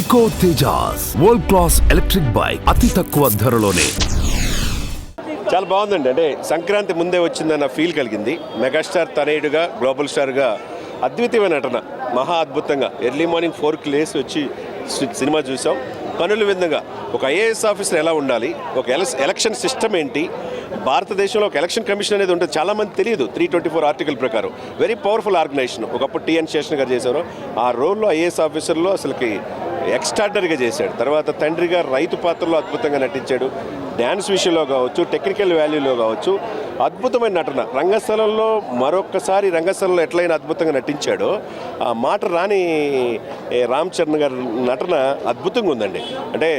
Eco Tejas world class electric bike అతి తక్కువ ధరలోనే. చాలా బాగుందండి. అంటే సంక్రాంతి ముందే వచ్చిందన్న ఫీల్ కలిగింది. మెగాస్టార్ తనయుడుగా గ్లోబల్ స్టార్గా అద్వితీయమైన నటన, మహా అద్భుతంగా. ఎర్లీ మార్నింగ్ 4కి లేసి వచ్చి సినిమా చూసాం. కనుల విందుగా ఒక ఐఏఎస్ ఆఫీసర్ ఎలా ఉండాలి, ఒక ఎలక్షన్ సిస్టమ్ ఏంటి, భారతదేశంలో ఒక ఎలక్షన్ కమిషన్ అనేది ఉంటుంది, చాలామంది తెలియదు. 324 ఆర్టికల్ ప్రకారం వెరీ పవర్ఫుల్ ఆర్గనైజేషన్. ఒకప్పుడు టిఎన్ శేషన్ గారు చేశారు. ఆ రోల్లో ఐఏఎస్ ఆఫీసర్లో అసలుకి ఎక్స్ట్రాడనరీగా చేశాడు. తర్వాత తండ్రిగా రైతు పాత్రలో అద్భుతంగా నటించాడు. డ్యాన్స్ విషయంలో కావచ్చు, టెక్నికల్ వాల్యూలో కావచ్చు, అద్భుతమైన నటన. రంగస్థలంలో మరొక్కసారి రంగస్థలంలో ఎట్లయినా అద్భుతంగా నటించాడో, ఆ మాట రాని రామ్ చరణ్ గారి నటన అద్భుతంగా ఉందండి. అంటే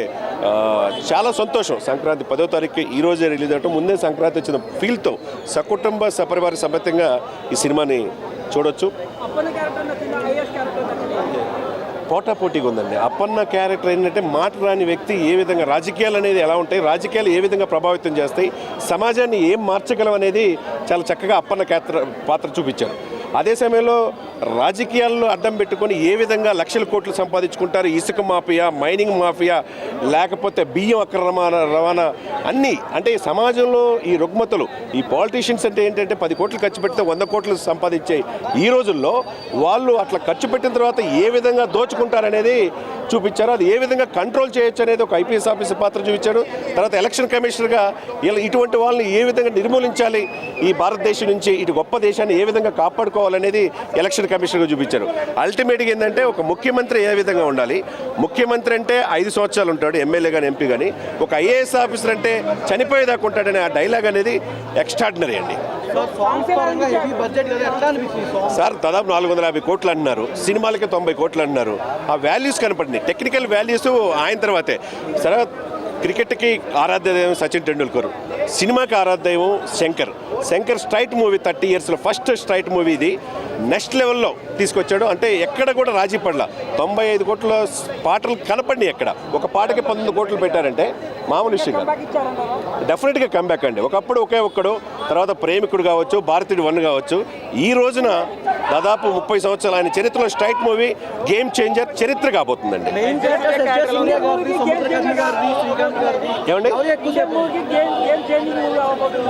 చాలా సంతోషం. సంక్రాంతి 10వ తారీఖు ఈ రోజే రిలీజ్ అవటం, ముందే సంక్రాంతి వచ్చిన ఫీల్తో సకుటుంబ సపరివార సమేతంగా ఈ సినిమాని చూడొచ్చు. పోటాపోటీగా ఉందండి. అప్పన్న క్యారెక్టర్ ఏంటంటే మాట రాని వ్యక్తి. ఏ విధంగా రాజకీయాలు అనేది ఎలా ఉంటాయి, రాజకీయాలు ఏ విధంగా ప్రభావితం చేస్తాయి, సమాజాన్ని ఏం మార్చగలం అనేది చాలా చక్కగా అప్పన్న పాత్ర చూపించారు. అదే సమయంలో రాజకీయాల్లో అడ్డం పెట్టుకొని ఏ విధంగా లక్షల కోట్లు సంపాదించుకుంటారు, ఇసుక మాఫియా, మైనింగ్ మాఫియా, లేకపోతే బియ్యం అక్రమ రవాణా, అన్నీ. అంటే సమాజంలో ఈ రుగ్మతలు, ఈ పాలిటీషియన్స్ అంటే ఏంటంటే 10 కోట్లు ఖర్చు పెడితే 100 కోట్లు సంపాదించే ఈ రోజుల్లో వాళ్ళు అట్లా ఖర్చు పెట్టిన తర్వాత ఏ విధంగా దోచుకుంటారనేది చూపించారు. అది ఏ విధంగా కంట్రోల్ చేయొచ్చు అనేది ఒక ఐపీఎస్ ఆఫీసర్ పాత్ర చూపించాడు. తర్వాత ఎలక్షన్ కమిషనర్గా ఇటువంటి వాళ్ళని ఏ విధంగా నిర్మూలించాలి, ఈ భారతదేశం నుంచి ఇటు గొప్ప దేశాన్ని ఏ విధంగా కాపాడుకోవాలనేది ఎలక్షన్ కమిషనర్గా చూపించారు. అల్టిమేట్గా ఏంటంటే ఒక ముఖ్యమంత్రి ఏ విధంగా ఉండాలి, ముఖ్యమంత్రి అంటే 5 సంవత్సరాలు ఉంటాడు, ఎమ్మెల్యే కానీ ఎంపీ కానీ. ఒక ఐఏఎస్ ఆఫీసర్ అంటే చనిపోయేదాకా ఉంటాడనే ఆ డైలాగ్ అనేది ఎక్స్ట్రాడినరీ అండి. సార్ దాదాపు 450 కోట్లు అంటున్నారు, సినిమాలకి 90 కోట్లు అంటున్నారు. ఆ వాల్యూస్ కనపడింది, టెక్నికల్ వాల్యూస్ ఆయన తర్వాతే. సరే, క్రికెట్కి ఆరాధ్యదైవం సచిన్ టెండూల్కర్, సినిమాకి ఆరాధ్యదైవం శంకర్ స్ట్రైట్ మూవీ 30 ఇయర్స్లో ఫస్ట్ స్ట్రైట్ మూవీ ఇది. నెక్స్ట్ లెవెల్లో తీసుకొచ్చాడు. అంటే ఎక్కడ కూడా రాజీ పడలా. 95 కోట్ల పాటలు కనపడి ఎక్కడ ఒక పాటకి 19 కోట్లు పెట్టారంటే మామూలు విషయం కాదు. డెఫినెట్గా కంబ్యాక్ అండి. ఒకప్పుడు ఒకే ఒక్కడు, తర్వాత ప్రేమికుడు కావచ్చు, భారతీయుడు 1 కావచ్చు. ఈ రోజున దాదాపు 30 సంవత్సరాలు ఆయన చరిత్రలో స్ట్రైట్ మూవీ గేమ్ చేంజర్ చరిత్ర కాబోతుందండి. ఏమండి,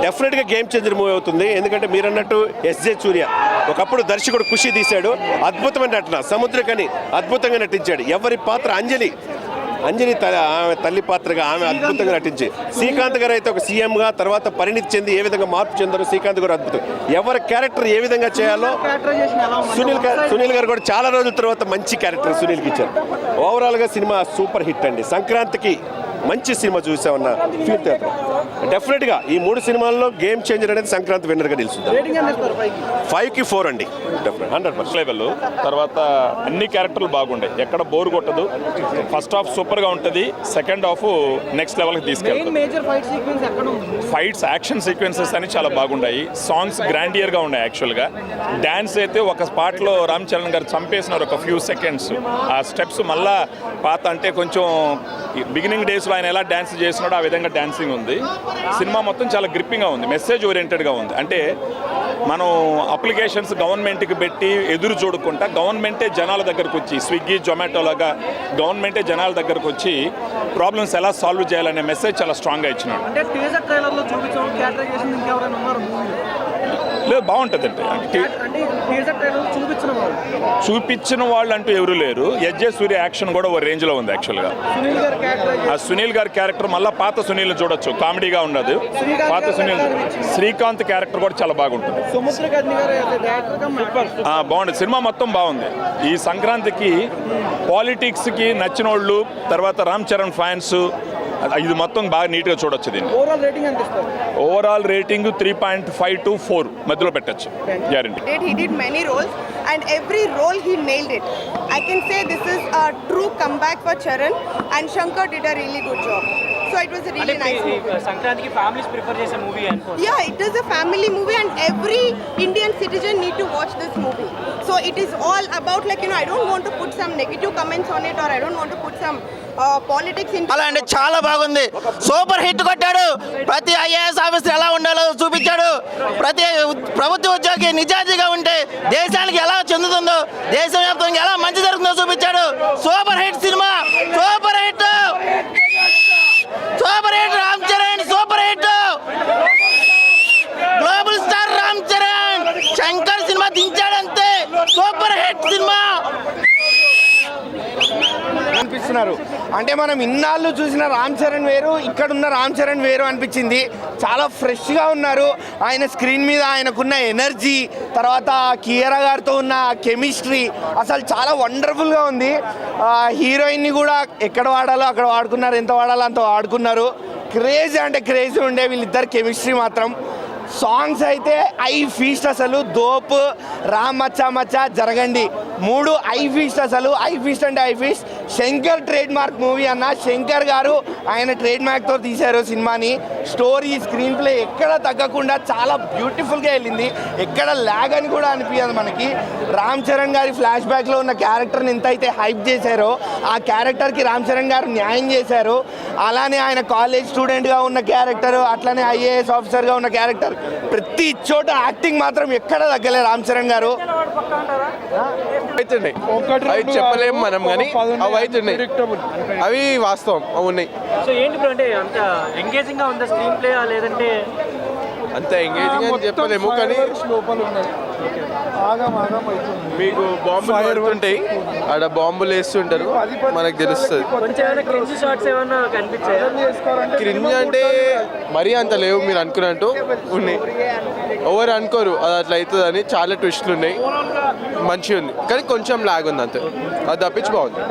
డెఫినెట్గా గేమ్ చేంజర్ మూవీ అవుతుంది. ఎందుకంటే మీరు అన్నట్టు ఎస్జే సూర్య ఒకప్పుడు దర్శకుడు ఖుషి తీశాడు, అద్భుతమైన నటన. సముద్రకని అద్భుతంగా నటించాడు. ఎవరి పాత్ర అంజలి ఆమె తల్లి పాత్రగా ఆమె అద్భుతంగా నటించి, శ్రీకాంత్ గారు అయితే ఒక సీఎంగా తర్వాత పరిణితి చెంది ఏ విధంగా మార్పు చెందారో శ్రీకాంత్ గారు అద్భుతం. ఎవరి క్యారెక్టర్ ఏ విధంగా చేయాలో సునీల్ గారు కూడా చాలా రోజుల తర్వాత మంచి క్యారెక్టర్ సునీల్కి ఇచ్చారు. ఓవరాల్గా సినిమా సూపర్ హిట్ అండి. సంక్రాంతికి మంచి సినిమా చూసామన్న ఫీల్ థియేటర్. డెఫినెట్గా ఈ 3 సినిమాల్లో గేమ్ చేంజర్ అనేది సంక్రాంతి విన్నర్గా నిలుస్తుంది. 5కి 4 అండి. 100% లెవెల్. తర్వాత అన్ని క్యారెక్టర్లు బాగుంటాయి, ఎక్కడ బోర్ కొట్టదు. ఫస్ట్ హాఫ్ సూపర్గా ఉంటుంది, సెకండ్ హాఫ్ నెక్స్ట్ లెవెల్కి తీసుకెళ్తాం. ఫైట్స్, యాక్షన్ సీక్వెన్సెస్ అని చాలా బాగున్నాయి. సాంగ్స్ గ్రాండియర్గా ఉన్నాయి. యాక్చువల్గా డ్యాన్స్ అయితే ఒక స్పాట్లో రామ్ చరణ్ గారు చంపేసినారు ఒక ఫ్యూ సెకండ్స్. ఆ స్టెప్స్ మళ్ళా పాత అంటే కొంచెం బిగినింగ్ డేస్లో ఆయన ఎలా డ్యాన్స్ చేస్తున్నాడో ఆ విధంగా డ్యాన్సింగ్ ఉంది. సినిమా మొత్తం చాలా గ్రిప్పింగ్గా ఉంది, మెసేజ్ ఓరియంటెడ్గా ఉంది. అంటే మనం అప్లికేషన్స్ గవర్నమెంట్కి పెట్టి ఎదురు చూడకుండా గవర్నమెంటే జనాల దగ్గరకు వచ్చి, స్విగ్గీ జొమాటో లాగా గవర్నమెంటే జనాల దగ్గరకు వచ్చి ప్రాబ్లమ్స్ ఎలా సాల్వ్ చేయాలనే మెసేజ్ చాలా స్ట్రాంగ్గా ఇచ్చినాడు. లేదు, బాగుంటుందండి. చూపించిన వాళ్ళు అంటూ ఎవరు లేరు. ఎస్జే సూర్య యాక్షన్ కూడా ఓ రేంజ్లో ఉంది. యాక్చువల్గా ఆ సునీల్ గారి క్యారెక్టర్ మళ్ళీ పాత సునీల్ని చూడొచ్చు, కామెడీగా ఉండదు. పాత సునీల్, శ్రీకాంత్ క్యారెక్టర్ కూడా చాలా బాగుంటుంది. బాగుంటుంది. సినిమా మొత్తం బాగుంది. ఈ సంక్రాంతికి పాలిటిక్స్కి నచ్చిన వాళ్ళు, తర్వాత రామ్ చరణ్ ఫ్యాన్స్, ఇది మొత్తం బాగా నీట్గా చూడొచ్చు. దీన్ని ఓవరాల్ రేటింగ్ 3.5 to 4 మధ్యలో పెట్టచ్చు. Guarantee. He did many roles and every role he nailed it. I can say this is a true comeback for Charan and Shankar did a really good job. So it was a really nice movie. Sankranti ki families prefer jese movie anko. Yeah, it is a family movie and every Indian citizen need to watch this movie. So it is all about I don't want to put some negative comments on it or I don't want to put some politics. అలా అండి, చాలా బాగుంది. Super hit కొట్టాడు. ప్రతి IAS officer ఎలా ఉండాలో చూపించాడు. ప్రతి ప్రభుత్వ ఉద్యోగి నిజాయితీగా ఉంటే దేశానికి ఎలా చెందుతుందో, దేశవ్యాప్తంగా ఎలా మంచి జరుగుతుందో చూపించాడు. Super hit cinema. చూపిస్తున్నారు. అంటే మనం ఇన్నాళ్ళు చూసిన రామ్ చరణ్ వేరు, ఇక్కడున్న రామ్ చరణ్ వేరు అనిపించింది. చాలా ఫ్రెష్గా ఉన్నారు. ఆయన స్క్రీన్ మీద ఆయనకున్న ఎనర్జీ, తర్వాత కియారా గారితో ఉన్న కెమిస్ట్రీ అసలు చాలా వండర్ఫుల్గా ఉంది. హీరోయిన్ని కూడా ఎక్కడ వాడాలో అక్కడ వాడుకున్నారు, ఎంత వాడాలో అంత వాడుకున్నారు. క్రేజీ అంటే క్రేజీ ఉండే వీళ్ళిద్దరు కెమిస్ట్రీ మాత్రం. సాంగ్స్ అయితే ఐ ఫీస్ట్, అసలు దోప్, రామ్ మచ్చా మచ్చా, జరగండి, 3 ఐ ఫీస్ట్. అసలు ఐ ఫీస్ట్ అంటే I feast. Shankar trade mark movie అన్న. శంకర్ గారు ఆయన ట్రేడ్ మార్క్తో తీశారు సినిమాని. స్టోరీ, స్క్రీన్ ప్లే ఎక్కడ తగ్గకుండా చాలా బ్యూటిఫుల్గా వెళ్ళింది. ఎక్కడ ల్యాగ్ అని కూడా అనిపించదు మనకి. రామ్ చరణ్ గారి ఫ్లాష్ బ్యాక్లో ఉన్న క్యారెక్టర్ని ఎంత అయితే హైప్ చేశారో ఆ క్యారెక్టర్కి రామ్ చరణ్ గారు న్యాయం చేశారు. అలానే ఆయన కాలేజ్ స్టూడెంట్గా ఉన్న క్యారెక్టర్, అట్లనే ఐఏఎస్ ఆఫీసర్గా ఉన్న క్యారెక్టర్, ప్రతి చోట యాక్టింగ్ మాత్రం ఎక్కడ తగ్గలే రామ్ చరణ్ గారు. అవుతున్నాయి అవి చెప్పలేము మనం, కానీ అవి అవుతున్నాయి, అవి వాస్తవం, అవి ఉన్నాయి. సో ఏంటి బ్రో, అంటే అంత ఎంగేజింగ్ గా ఉందా స్క్రీన్ ప్లే, లేదంటే అంత ఎంగేజింగ్ అని చెప్పలేము, కానీ మీకు బాంబులు పడుతుంటాయి, ఆడ బాంబులు వేస్తుంటారు, మనకు తెలుస్తుంది. కొంచెం ఏమైనా క్రింజ్ షాట్స్ ఏమన్నా కనిపించాయా? క్రింజ్ అంటే మరీ అంత లేవు మీరు అనుకున్నట్టు ఉన్నాయి. ఎవరు అనుకోరు అది అట్లా అవుతుంది అని. చాలా ట్విస్ట్లు ఉన్నాయి, మంచిగా ఉంది, కానీ కొంచెం లాగ్ ఉంది అంతే. అది తప్పించి బాగుంది.